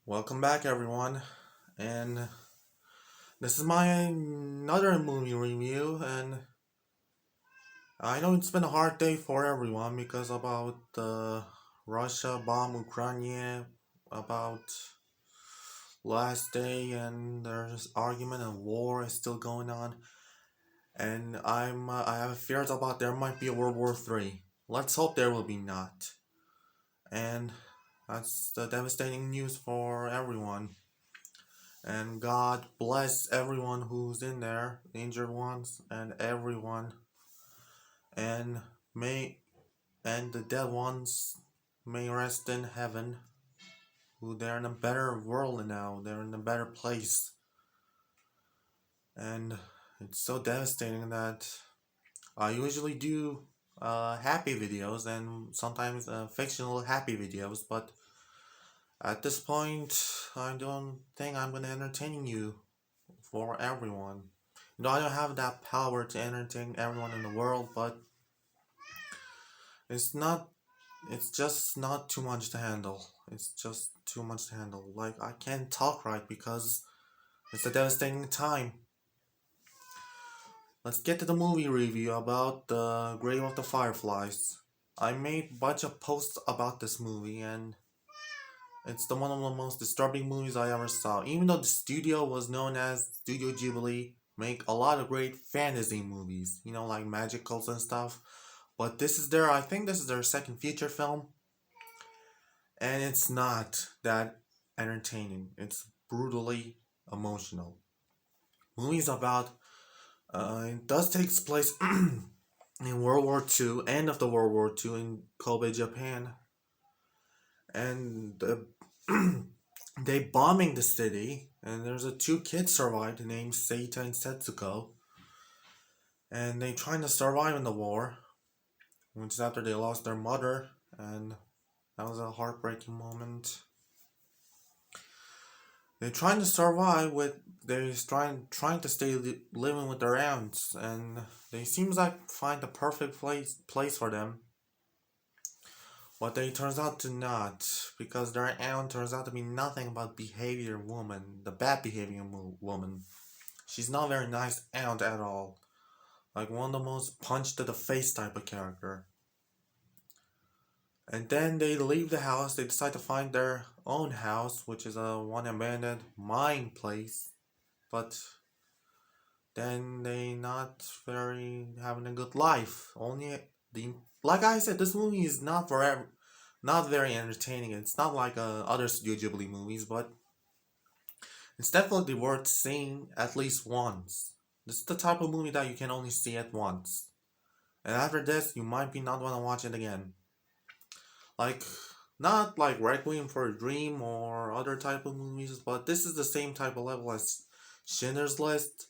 Welcome back, everyone. And this is my another movie review. And I know it's been a hard day for everyone because about Russia bomb Ukraine, about last day, and there's argument and war is still going on. And I have fears about there might be a World War III. Let's hope there will be not. And that's the devastating news for everyone. And God bless everyone who's in there, injured ones, and everyone. And may and the dead ones may rest in heaven. Who they're in a better world now. They're in a better place. And it's so devastating that I usually do happy videos and sometimes fictional happy videos, but at this point, I don't think I'm gonna entertain you for everyone. I don't have that power to entertain everyone in the world, but it's not. It's just not too much to handle. It's just too much to handle. Like, I can't talk right because it's a devastating time. Let's get to the movie review about the Grave of the Fireflies. I made a bunch of posts about this movie, and it's one of the most disturbing movies I ever saw. Even though the studio was known as Studio Ghibli, make a lot of great fantasy movies, like magicals and stuff. But I think this is their second feature film, and it's not that entertaining. It's brutally emotional. Movies about, it does take place in World War II, end of the World War II in Kobe, Japan, and they bombing the city, and there's a two kids survived named Seita and Setsuko, and they trying to survive in the war, which is after they lost their mother, and that was a heartbreaking moment. They're trying to survive with they're trying to stay living with their aunts, and they seems like find the perfect place for them. But they turns out to not, because their aunt turns out to be nothing but behavior woman, the bad behavior woman. She's not a very nice aunt at all. Like one of the most punch to the face type of character. And then they leave the house, they decide to find their own house, which is a one abandoned mine place. But then they not very having a good life. Only the like I said, this movie is not very entertaining. It's not like other Studio Ghibli movies, but it's definitely worth seeing at least once. This is the type of movie that you can only see at once, and after this, you might be not wanna watch it again. Like, not like Requiem for a Dream or other type of movies, but this is the same type of level as Schindler's List,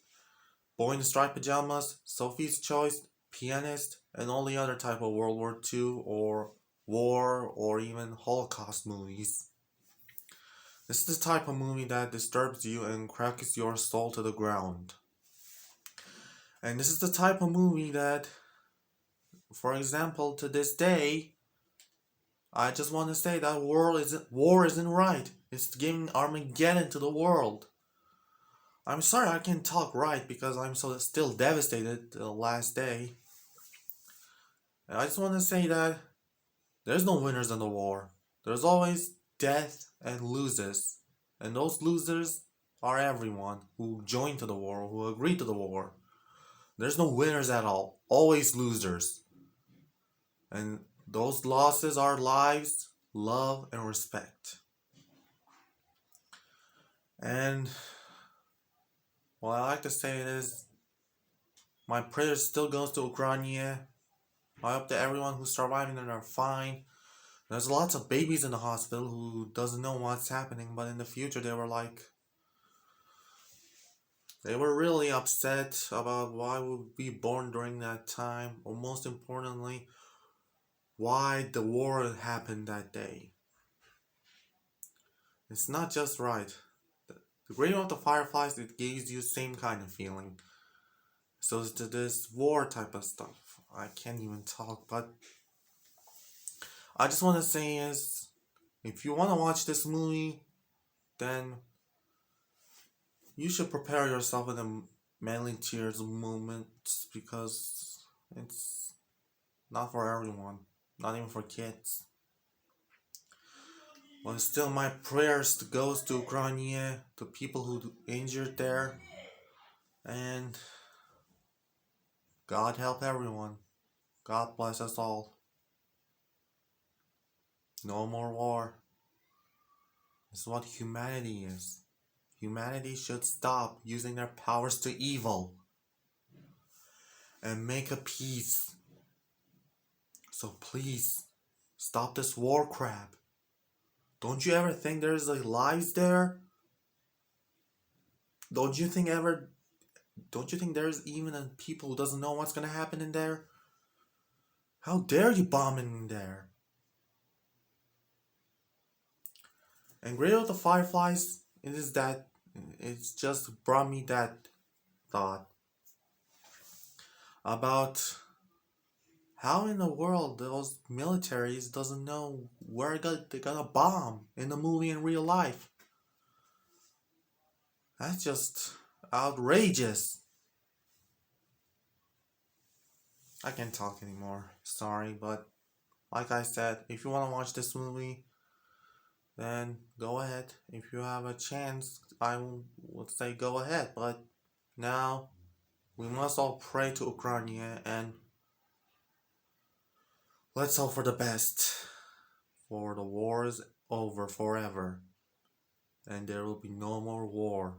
Boy in the Striped Pajamas, Sophie's Choice, Pianist, and all the other type of World War II or war or even Holocaust movies. This is the type of movie that disturbs you and cracks your soul to the ground. And this is the type of movie that, for example, to this day, I just want to say that war isn't right. It's giving Armageddon to the world. I'm sorry I can't talk right because I'm so still devastated the last day. And I just want to say that there's no winners in the war. There's always death and losers. And those losers are everyone who joined to the war, who agreed to the war. There's no winners at all. Always losers. And those losses are lives, love, and respect. And what I like to say is my prayer still goes to Ukraine. I hope that everyone who's surviving and are fine. There's lots of babies in the hospital who doesn't know what's happening, but in the future they were really upset about why we would be born during that time, or most importantly, why the war happened that day. It's not just right. The Grave of the Fireflies, it gives you the same kind of feeling. So to this war type of stuff, I can't even talk, but I just want to say is, if you want to watch this movie, then you should prepare yourself in the manly tears movement because it's not for everyone, not even for kids. But still, my prayers goes to Ukraine, to people who injured there, and God help everyone. God bless us all. No more war. This is what humanity is. Humanity should stop using their powers to evil and make a peace. So please, stop this war crap. Don't you ever think there's like lives there? Don't you think ever? Don't you think there's even a people who doesn't know what's gonna happen in there? How dare you bomb in there? And Great of the Fireflies, it is that it's just brought me that thought about how in the world those militaries doesn't know where they're gonna bomb in the movie in real life. That's just outrageous. I can't talk anymore. Sorry, but like I said, if you want to watch this movie, then go ahead. If you have a chance, I would say go ahead. But now we must all pray to Ukraine and let's hope for the best. For the war is over forever, and there will be no more war.